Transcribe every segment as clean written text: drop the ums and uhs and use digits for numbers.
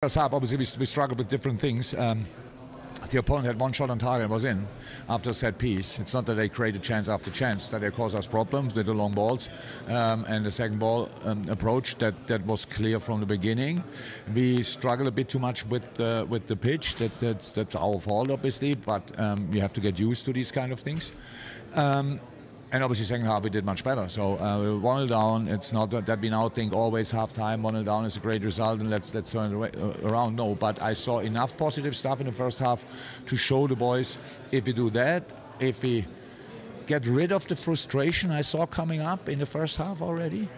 First half, obviously, we struggled with different things. The opponent had one shot on target and was in after a set piece. It's not that they created chance after chance, that they caused us problems with the long balls and the second ball approach. That was clear from the beginning. We struggled a bit too much with the pitch. That's our fault, obviously, but we have to get used to these kind of things. And obviously, second half we did much better. So we were 1-0 down. It's not that we now think always half time 1-0 down is a great result and let's turn it around. No, but I saw enough positive stuff in the first half to show the boys if we do that, if we get rid of the frustration I saw coming up in the first half already,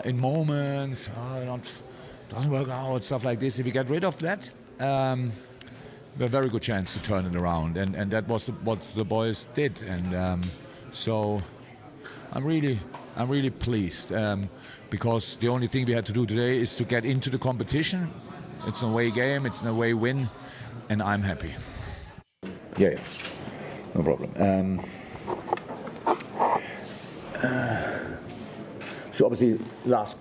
in moments, doesn't work out, stuff like this. If we get rid of that, we have a very good chance to turn it around, and that was what the boys did. And so I'm really pleased because the only thing we had to do today is to get into the competition. It's an away game, it's an away win, and I'm happy. Yeah, no problem. So obviously, last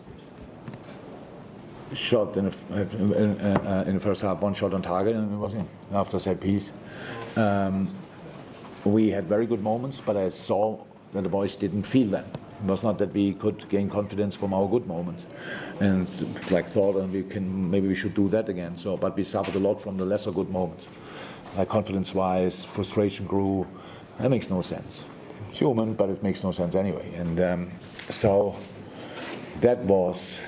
shot in the first half, one shot on target, and it was in after set piece. We had very good moments, but I saw that the boys didn't feel them. It was not that we could gain confidence from our good moments, and thought, and maybe we should do that again. So, but we suffered a lot from the lesser good moments. Confidence-wise, frustration grew. That makes no sense. It's human, but it makes no sense anyway. And so that was.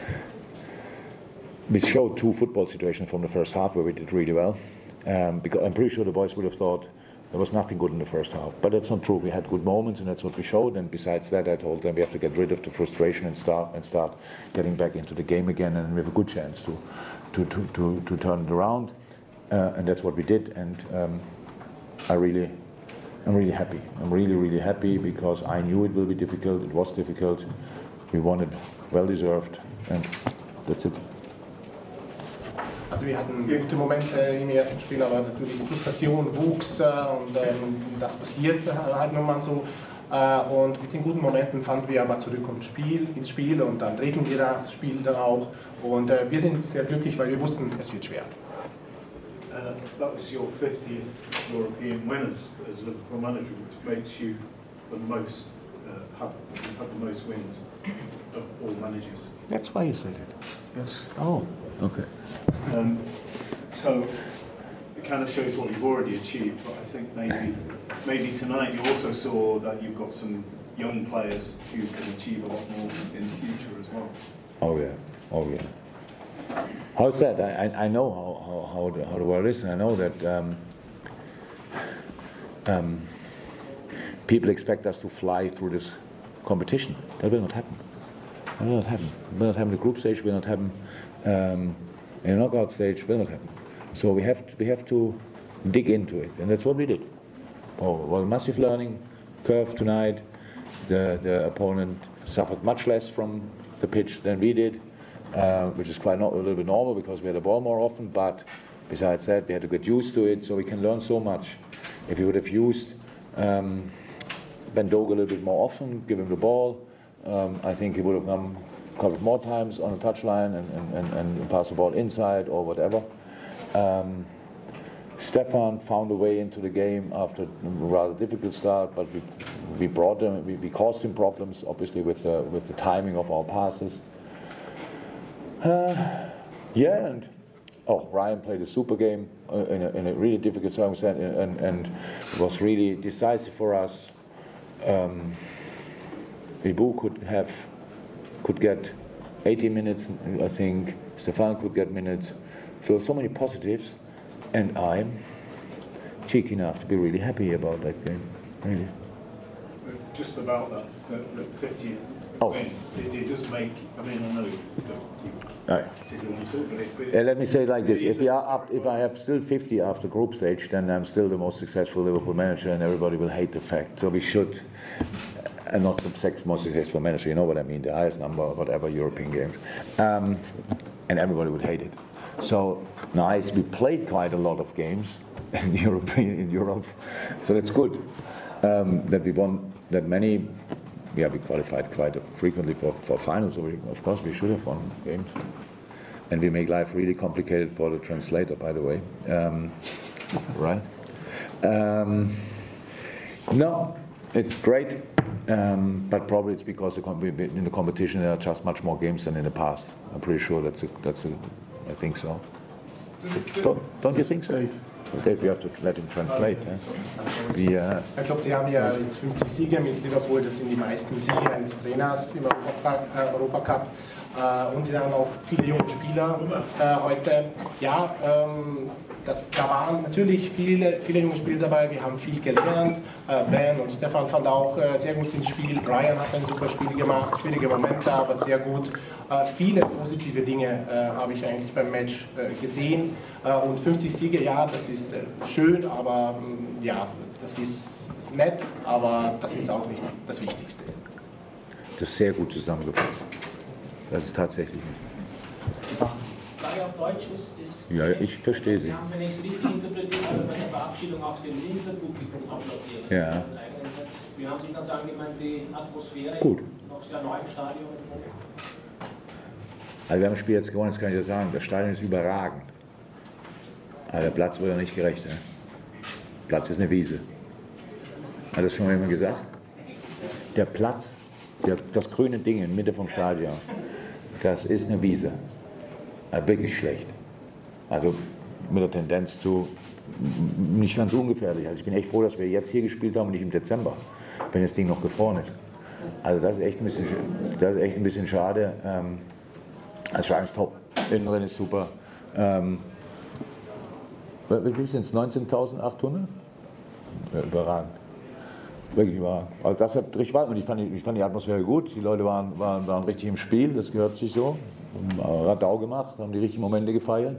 We showed two football situations from the first half where we did really well. Because I'm pretty sure the boys would have thought there was nothing good in the first half, but that's not true. We had good moments, and that's what we showed. And besides that, I told them we have to get rid of the frustration and start getting back into the game again, and we have a good chance to turn it around. And that's what we did. And I'm really happy. I'm really happy because I knew it will be difficult. It was difficult. We won it, well deserved, and that's it. Also wir hatten gute Momente im ersten Spiel, aber natürlich die Frustration wuchs und das passiert halt nun mal so. Und mit den guten Momenten fanden wir aber zurück ins Spiel und dann drehten wir das Spiel dann auch. Und wir sind sehr glücklich, weil wir wussten, es wird schwer. That was your 50th European win as Liverpool manager, which makes you the most had the most wins of all managers. That's why you said it. Yes. Oh, okay. So it kind of shows what you've already achieved, but I think maybe tonight you also saw that you've got some young players who can achieve a lot more in the future as well. Oh yeah. How's that? I know how the world is, and I know that people expect us to fly through this competition. That will not happen. It will not happen. It will not happen in the group stage. It will not happen in the knockout stage. Will not happen. So we have to dig into it, and that's what we did. Oh, well, massive learning curve tonight. The opponent suffered much less from the pitch than we did, which is quite a little bit normal because we had the ball more often. But besides that, we had to get used to it. So we can learn so much. If we would have used Ben Doge a little bit more often, give him the ball, I think he would have come a couple more times on the touchline and pass the ball inside or whatever. Stefan found a way into the game after a rather difficult start, but we brought him, we caused him problems, obviously, with the timing of our passes. And Ryan played a super game in a really difficult circumstance, and it was really decisive for us. Ibu could get 80 minutes, I think. Stefan could get minutes. So many positives, and I'm cheeky enough to be really happy about that game, really. Just about that, the 50th win, it does make, I mean, I know let me say it like this: if I have still 50 after group stage, then I'm still the most successful Liverpool manager, and everybody will hate the fact. So we should, and not the most successful manager. You know what I mean? The highest number of whatever European games, and everybody would hate it. So nice. We played quite a lot of games in Europe, so that's good that we won that many. Yeah, we qualified quite frequently for finals, so of course we should have won games. And we make life really complicated for the translator, by the way. Right? No, it's great, but probably it's because in the competition there are just much more games than in the past. I'm pretty sure I think so. Don't you think so? Dave, you have to let him translate. Ich glaube, Sie haben ja jetzt 50 Siege mit Liverpool, das sind die meisten Siege eines Trainers im Europacup. Und Sie haben auch viele junge Spieler heute. Ja, da waren natürlich viele junge Spieler dabei, wir haben viel gelernt. Ben und Stefan fanden auch sehr gut ins Spiel. Brian hat ein super Spiel gemacht, schwierige Momente, aber sehr gut. Viele positive Dinge habe ich eigentlich beim Match gesehen. Und 50 Siege, ja, das ist schön, aber ja, das ist nett, aber das ist auch nicht das Wichtigste. Das ist sehr gut zusammengefasst. Das ist tatsächlich nicht. Frage auf Deutsch ist ja, ich verstehe Sie. Wir haben, wenn ich es richtig interpretiert habe, bei der Verabschiedung auch dem Linzer-Publikum applaudiert. Ja. Wie haben Sie ganz allgemein die Atmosphäre gut. noch sehr neu im Stadion gefunden? Also wir haben das Spiel jetzt gewonnen, das kann ich ja sagen. Das Stadion ist überragend. Aber der Platz wurde ja nicht gerecht. Ne? Platz ist eine Wiese. Hat das schon mal jemand gesagt? Der Platz, das grüne Ding in der Mitte vom Stadion, das ist eine Wiese. Also wirklich schlecht. Also mit der Tendenz zu nicht ganz ungefährlich. Also ich bin echt froh, dass wir jetzt hier gespielt haben und nicht im Dezember, wenn das Ding noch gefroren ist. Also das ist echt ein bisschen schade. Das Stadion ist top, innen drin ist super. Wie sind es? 19.800? Ja, überragend. Wirklich überragend. Also das hat richtig Spaß. Und ich fand die Atmosphäre gut. Die Leute waren richtig im Spiel, das gehört sich so. Radau gemacht, haben die richtigen Momente gefeiert.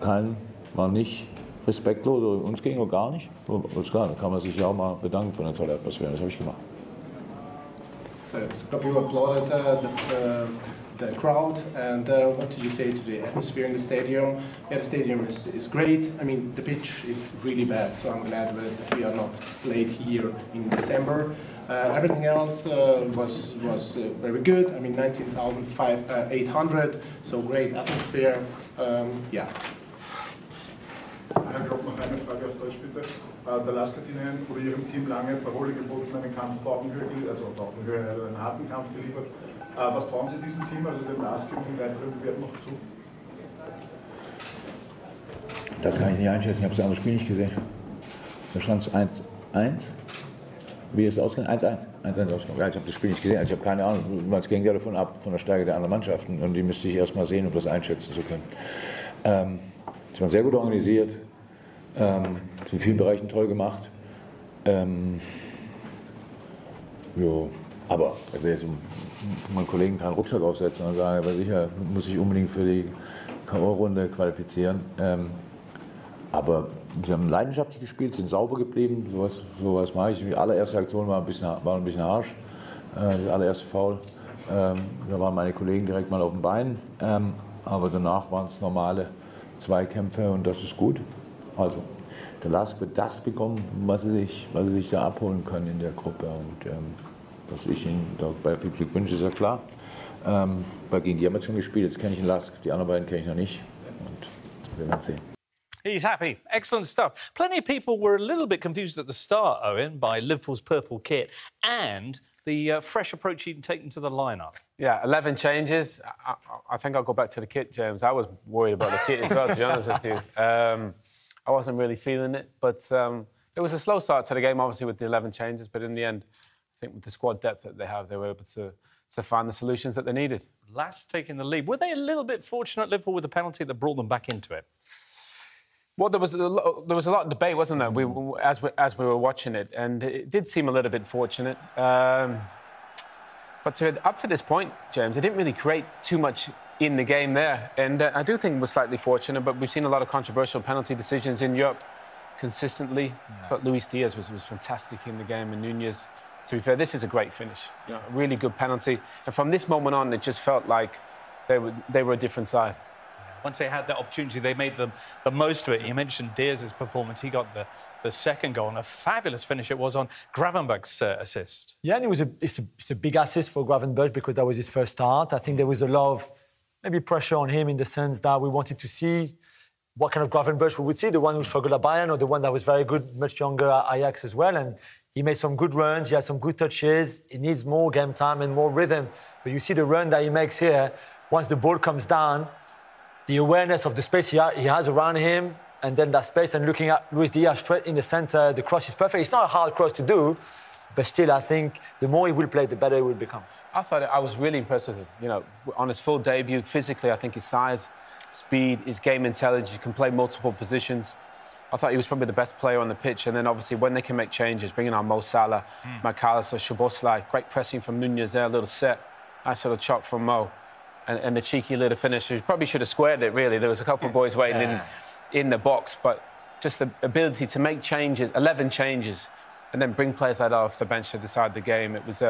Keinen war nicht respektlos oder uns gegenüber gar nicht. Alles klar, da kann man sich ja auch mal bedanken für eine tolle Atmosphäre. Das habe ich gemacht. So, you applauded the crowd, and what do you say to the atmosphere in the stadium? Yeah, the stadium is great. I mean, the pitch is really bad, so I'm glad that we are not played here in December. Everything else was very good. I mean, 19,800, so great atmosphere. Yeah. Herr Klopp, noch eine Frage auf Deutsch bitte. Der LASK hat Ihnen oder Ihrem Team lange Parole geboten, einen Kampf auf Augenhöhe, also auf Augenhöhe, einen harten Kampf geliefert. Was trauen Sie diesem Team, also dem LASK, und den weiteren Bewerben noch zu? Das kann ich nicht einschätzen, ich habe das andere Spiel nicht gesehen. Da stand es 1-1. Wie ist es ausgegangen? 1-1. 1-1 ausgegangen. Ja, ich habe das Spiel nicht gesehen, also ich habe keine Ahnung. Es ging ja davon ab, von der Stärke der anderen Mannschaften. Und die müsste ich erst mal sehen, um das einschätzen zu können. Sie waren sehr gut organisiert, sind in vielen Bereichen toll gemacht. Jo, aber wenn jetzt meinen Kollegen keinen Rucksack aufsetzen und sagen, aber sicher muss ich unbedingt für die K.O.-Runde qualifizieren. Aber sie haben leidenschaftlich gespielt, sind sauber geblieben, sowas mache ich. Die allererste Aktion war ein bisschen harsch, das allererste Foul. Da waren meine Kollegen direkt mal auf dem Bein, aber danach waren es normale Zweikämpfe und das ist gut. Also der LASK wird das bekommen, was sie sich da abholen können in der Gruppe. Und was ich ihnen dabei viel Glück wünsche, ist ja klar. Weil gegen die haben wir schon gespielt, jetzt kenne ich den LASK, die anderen beiden kenne ich noch nicht. Und wir werden sehen. He's happy. Excellent stuff. Plenty of people were a little bit confused at the start, Owen, by Liverpool's purple kit and the fresh approach he'd taken to the lineup. Yeah, 11 changes. I think I'll go back to the kit, James. I was worried about the kit as well, to be honest with you. I wasn't really feeling it, but it was a slow start to the game, obviously, with the 11 changes. But in the end, I think with the squad depth that they have, they were able to find the solutions that they needed. LASK taking the lead. Were they a little bit fortunate, Liverpool, with the penalty that brought them back into it? Well, there was a lot of debate, wasn't there, as we were watching it, and it did seem a little bit fortunate. But up to this point, James, they didn't really create too much in the game there, and I do think it was slightly fortunate. But we've seen a lot of controversial penalty decisions in Europe consistently. Yeah. But Luis Diaz was fantastic in the game, and Nunez. To be fair, this is a great finish. You know, a really good penalty, and from this moment on, it just felt like they were a different side. Once they had that opportunity, they made the most of it. You mentioned Diaz's performance. He got the second goal, and a fabulous finish it was on Gravenberch's assist. Yeah, and it's a big assist for Gravenberch because that was his first start. I think there was a lot of maybe pressure on him in the sense that we wanted to see what kind of Gravenberch we would see, the one who struggled at Bayern or the one that was very good, much younger at Ajax as well. And he made some good runs, he had some good touches. He needs more game time and more rhythm. But you see the run that he makes here, once the ball comes down, the awareness of the space he has around him, and then that space, and looking at Luis Diaz straight in the centre, the cross is perfect. It's not a hard cross to do, but still, I think the more he will play, the better he will become. I was really impressed with him. You know, on his full debut, physically, I think his size, speed, his game intelligence, he can play multiple positions. I thought he was probably the best player on the pitch. And then, obviously, when they can make changes, bringing on Mo Salah, McAllister, Szoboszlai, great pressing from Nunez there, a little set, nice little chop from Mo. And the cheeky little finish. He probably should have squared it, really. There was a couple of boys waiting in the box, but just the ability to make changes, 11 changes, and then bring players like that off the bench to decide the game. It was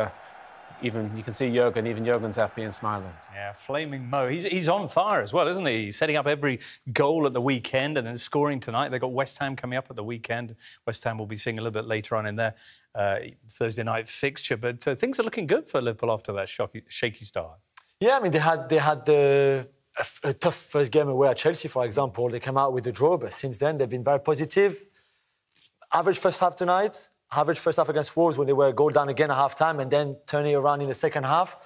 even you can see Jurgen's happy and smiling. Yeah, flaming Mo. He's on fire as well, isn't he? He's setting up every goal at the weekend and then scoring tonight. They've got West Ham coming up at the weekend. West Ham will be seeing a little bit later on in their Thursday night fixture. But things are looking good for Liverpool after that shaky start. Yeah, I mean, they had a tough first game away at Chelsea, for example. They came out with a draw, but since then they've been very positive. Average first half tonight, average first half against Wolves when they were a goal down again at half-time and then turning around in the second half.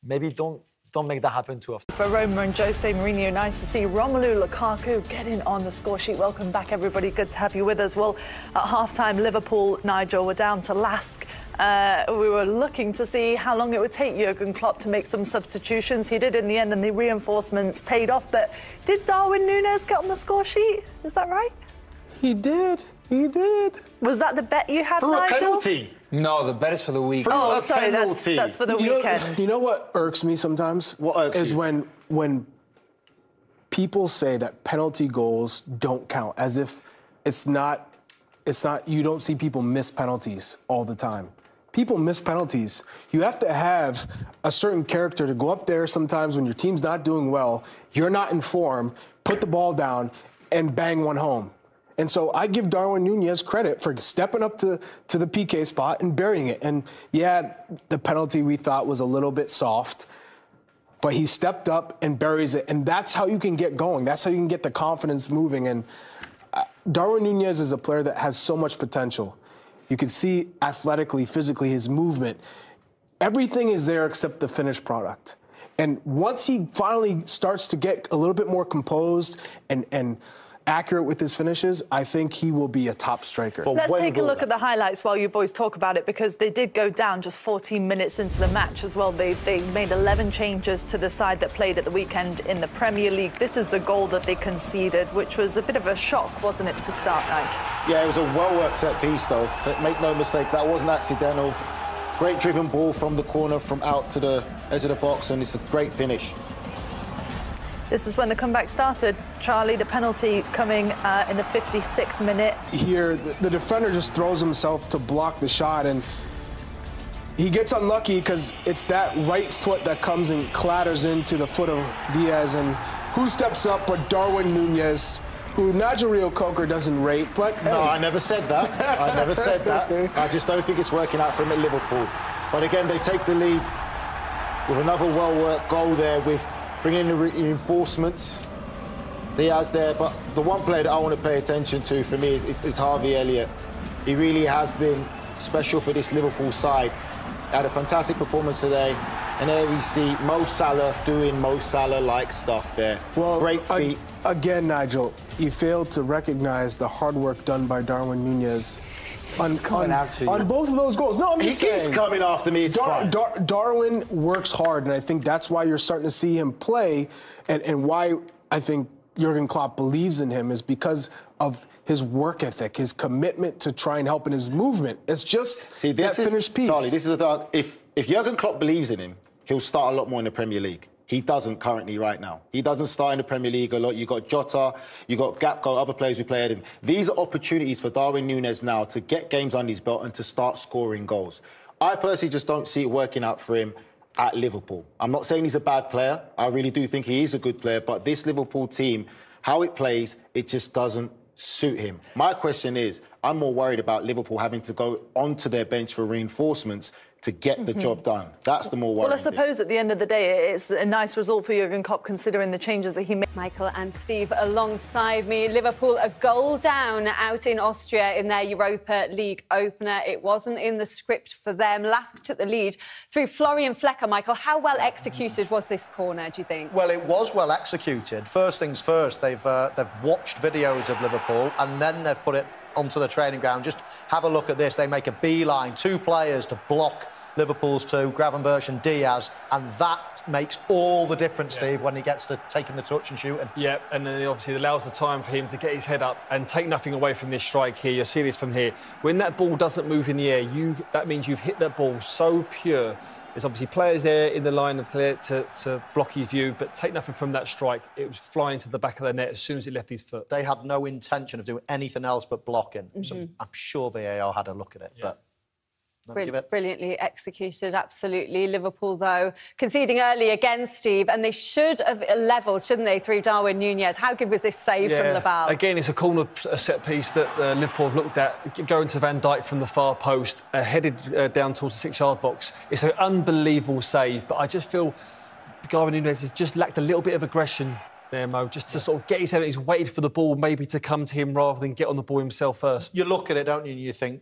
Maybe don't make that happen too often. For Roma and Jose Mourinho, nice to see Romelu Lukaku getting on the score sheet. Welcome back, everybody. Good to have you with us. Well, at half-time, Liverpool, Nigel, were down to LASK. We were looking to see how long it would take Jurgen Klopp to make some substitutions. He did in the end, and the reinforcements paid off. But did Darwin Núñez get on the score sheet? Is that right? He did. He did. Was that the bet you had, For Nigel? a penalty. No, the bet is for the weekend. Oh, sorry, that's for the weekend. You know what irks me sometimes? What irks is you? when people say that penalty goals don't count, as if it's not. You don't see people miss penalties all the time. People miss penalties. You have to have a certain character to go up there sometimes when your team's not doing well, you're not in form, put the ball down, and bang one home. And so I give Darwin Núñez credit for stepping up to the PK spot and burying it. And yeah, the penalty we thought was a little bit soft, but he stepped up and buries it. And that's how you can get going. That's how you can get the confidence moving. And Darwin Núñez is a player that has so much potential. You can see athletically, physically, his movement. Everything is there except the finished product. And once he finally starts to get a little bit more composed and accurate with his finishes, I think he will be a top striker. Let's take a look at the highlights while you boys talk about it, because they did go down just 14 minutes into the match as well. They made 11 changes to the side that played at the weekend in the Premier League. This is the goal that they conceded, which was a bit of a shock, wasn't it, to start, Nigel? Yeah, it was a well-worked set piece, though. Make no mistake, that wasn't accidental. Great driven ball from the corner, from out to the edge of the box, and it's a great finish. This is when the comeback started. Charlie, the penalty coming in the 56th minute. Here, the defender just throws himself to block the shot, and he gets unlucky because it's that right foot that comes and clatters into the foot of Diaz. And who steps up but Darwin Núñez, who Nigel Reo-Coker doesn't rate, but hey. No, I never said that. I never said that. I just don't think it's working out for him at Liverpool. But again, they take the lead with another well-worked goal there, with bringing in the reinforcements. Diaz there, but the one player that I want to pay attention to for me is Harvey Elliott. He really has been special for this Liverpool side. Had a fantastic performance today, and there we see Mo Salah doing Mo Salah-like stuff there. Well, great feet. Again, Nigel, you failed to recognize the hard work done by Darwin Núñez on both of those goals. No, I'm just saying. He keeps coming after me. It's fine. Darwin works hard, and I think that's why you're starting to see him play, and why I think Jurgen Klopp believes in him is because of his work ethic, his commitment to try and help in his movement. It's just that finished piece. Charlie, this is if Jurgen Klopp believes in him, he'll start a lot more in the Premier League. He doesn't currently right now. He doesn't start in the Premier League a lot. You've got Jota, you've got Gakpo, other players who play at him. These are opportunities for Darwin Núñez now to get games under his belt and to start scoring goals. I personally just don't see it working out for him at Liverpool. I'm not saying he's a bad player. I really do think he is a good player. But this Liverpool team, how it plays, it just doesn't suit him. My question is, I'm more worried about Liverpool having to go onto their bench for reinforcements to get the job done. That's the more worrying. Well, I suppose at the end of the day, it's a nice result for Jurgen Klopp considering the changes that he made. Michael and Steve alongside me. Liverpool a goal down out in Austria in their Europa League opener. It wasn't in the script for them. LASK took the lead through Florian Flecker. Michael, how well executed was this corner, do you think? Well, it was well executed. First things first, they've watched videos of Liverpool and then they've put it onto the training ground. Just have a look at this. They make a beeline, 2 players to block Liverpool's 2, Gravenberch and Diaz, and that makes all the difference, Steve, when he gets to taking the touch and shooting. Yeah, and then obviously it allows the time for him to get his head up and take nothing away from this strike here. You'll see this from here. When that ball doesn't move in the air, that means you've hit that ball so pure. There's obviously players there in the line of clear to block his view, but take nothing from that strike. It was flying to the back of the net as soon as it left his foot. They had no intention of doing anything else but blocking. So I'm sure VAR had a look at it, but... Brilliantly executed, absolutely. Liverpool, though, conceding early again, Steve, and they should have levelled, shouldn't they, through Darwin Nunez. How good was this save from Laval? Again, it's a corner set piece that Liverpool have looked at, going to Van Dijk from the far post, headed down towards the 6-yard box. It's an unbelievable save, but I just feel Darwin Nunez has just lacked a little bit of aggression there, Mo, just to sort of get his head. He's waited for the ball maybe to come to him rather than get on the ball himself first. You look at it, don't you, and you think,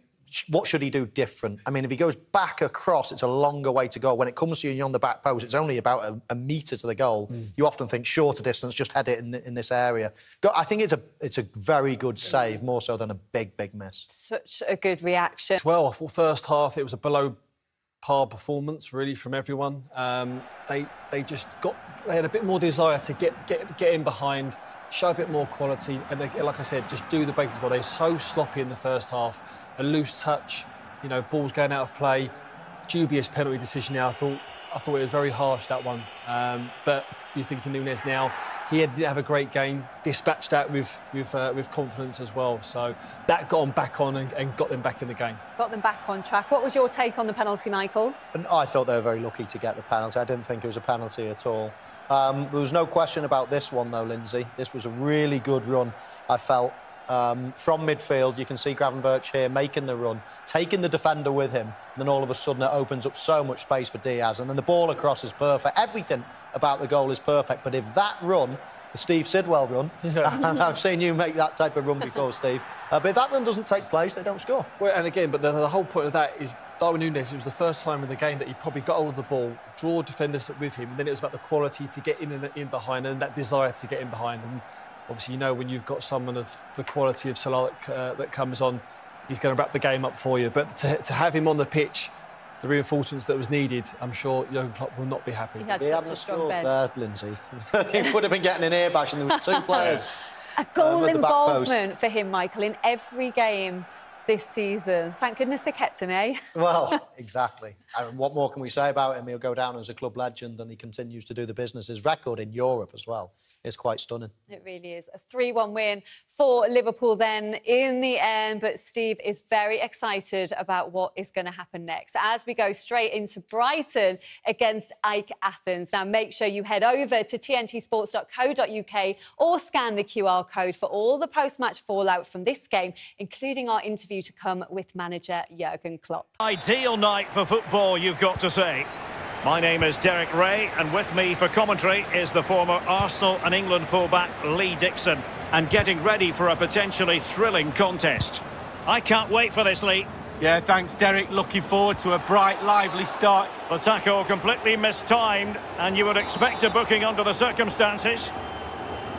what should he do different? I mean, if he goes back across, it's a longer way to go. When it comes to you and you're on the back post, it's only about a metre to the goal. You often think shorter distance, just head it in this area. I think it's a very good save, more so than a big miss. Such a good reaction. Well, I thought first half it was a below-par performance, really, from everyone. They had a bit more desire to get in behind, show a bit more quality, and they, like I said, just do the basics well. They're so sloppy in the first half. A loose touch, you know, balls going out of play, dubious penalty decision now. I thought it was very harsh, that one. But you're thinking Nunez now, he did have a great game, dispatched that with confidence as well. So that got them back on and got them back in the game. Got them back on track. What was your take on the penalty, Michael? And I thought they were very lucky to get the penalty. I didn't think it was a penalty at all. There was no question about this one, though, Lindsay. This was a really good run, I felt. From midfield, you can see Gravenberch here making the run, taking the defender with him, and then all of a sudden it opens up so much space for Diaz, and then the ball across is perfect. Everything about the goal is perfect, but if that run, the Steve Sidwell run, and I've seen you make that type of run before, Steve, but if that run doesn't take place, they don't score. Well, and again, but the whole point of that is Darwin Nunez, it was the first time in the game that he probably got hold of the ball, draw defenders with him, and then it was about the quality to get in behind and that desire to get in behind. And obviously, you know, when you've got someone of the quality of Salah that comes on, he's going to wrap the game up for you. But to have him on the pitch, the reinforcements that was needed, I'm sure Jurgen Klopp will not be happy. He had He hadn't scored there, Lindsay. He would have been getting an ear bash, and there were 2 players. A goal involvement for him, Michael, in every game this season. Thank goodness they kept him, eh? Well, exactly. And what more can we say about him? He'll go down as a club legend, and he continues to do the business. His record in Europe as well is quite stunning. It really is. A 3-1 win for Liverpool then in the end. But Steve is very excited about what is going to happen next as we go straight into Brighton against AEK Athens. Now, make sure you head over to tntsports.co.uk or scan the QR code for all the post-match fallout from this game, including our interview to come with manager Jurgen Klopp. Ideal night for football, you've got to say. My name is Derek Ray, and with me for commentary is the former Arsenal and England fullback Lee Dixon, and getting ready for a potentially thrilling contest. I can't wait for this, Lee. Yeah, thanks, Derek. Looking forward to a bright, lively start. The tackle completely mistimed, and you would expect a booking under the circumstances.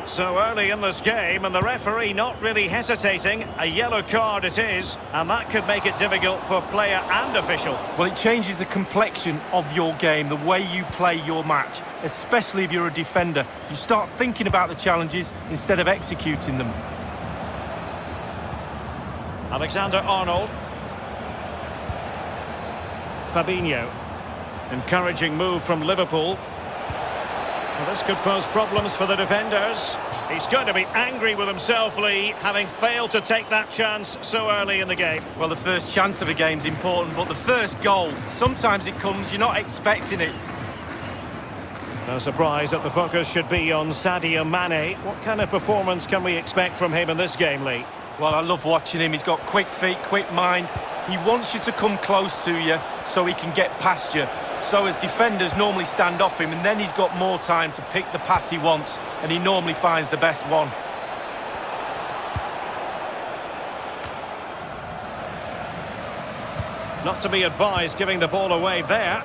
So early in this game, and the referee not really hesitating. A yellow card it is, and that could make it difficult for player and official. Well, it changes the complexion of your game, the way you play your match, especially if you're a defender. You start thinking about the challenges instead of executing them. Alexander-Arnold. Fabinho. Encouraging move from Liverpool. Well, this could pose problems for the defenders. He's going to be angry with himself, Lee, having failed to take that chance so early in the game. Well, the first chance of a game's important, but the first goal, sometimes it comes, you're not expecting it. No surprise that the focus should be on Sadio Mane. What kind of performance can we expect from him in this game, Lee? Well, I love watching him. He's got quick feet, quick mind. He wants you to come close to you so he can get past you. So as defenders normally stand off him, and then he's got more time to pick the pass he wants, and he normally finds the best one. Not to be advised giving the ball away there.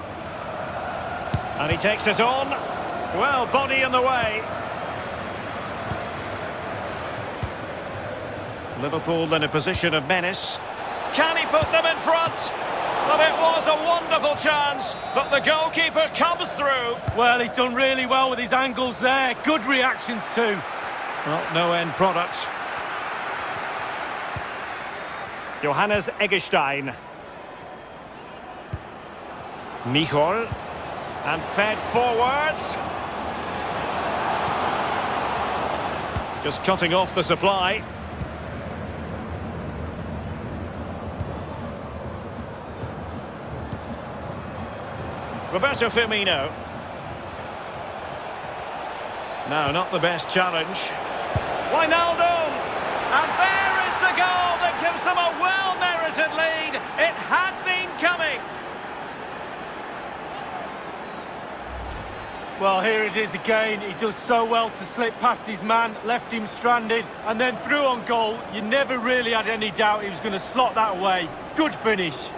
And he takes it on. Well, body in the way. Liverpool in a position of menace. Can he put them in front? Well, it was a wonderful chance, but the goalkeeper comes through. Well, he's done really well with his angles there. Good reactions too. Well, no end product. Johannes Eggestein. Michol. And fed forwards. Just cutting off the supply. Roberto Firmino. No, not the best challenge. Wijnaldum! And there is the goal that gives them a well-merited lead. It had been coming. Well, here it is again. He does so well to slip past his man, left him stranded, and then through on goal. You never really had any doubt he was going to slot that away. Good finish.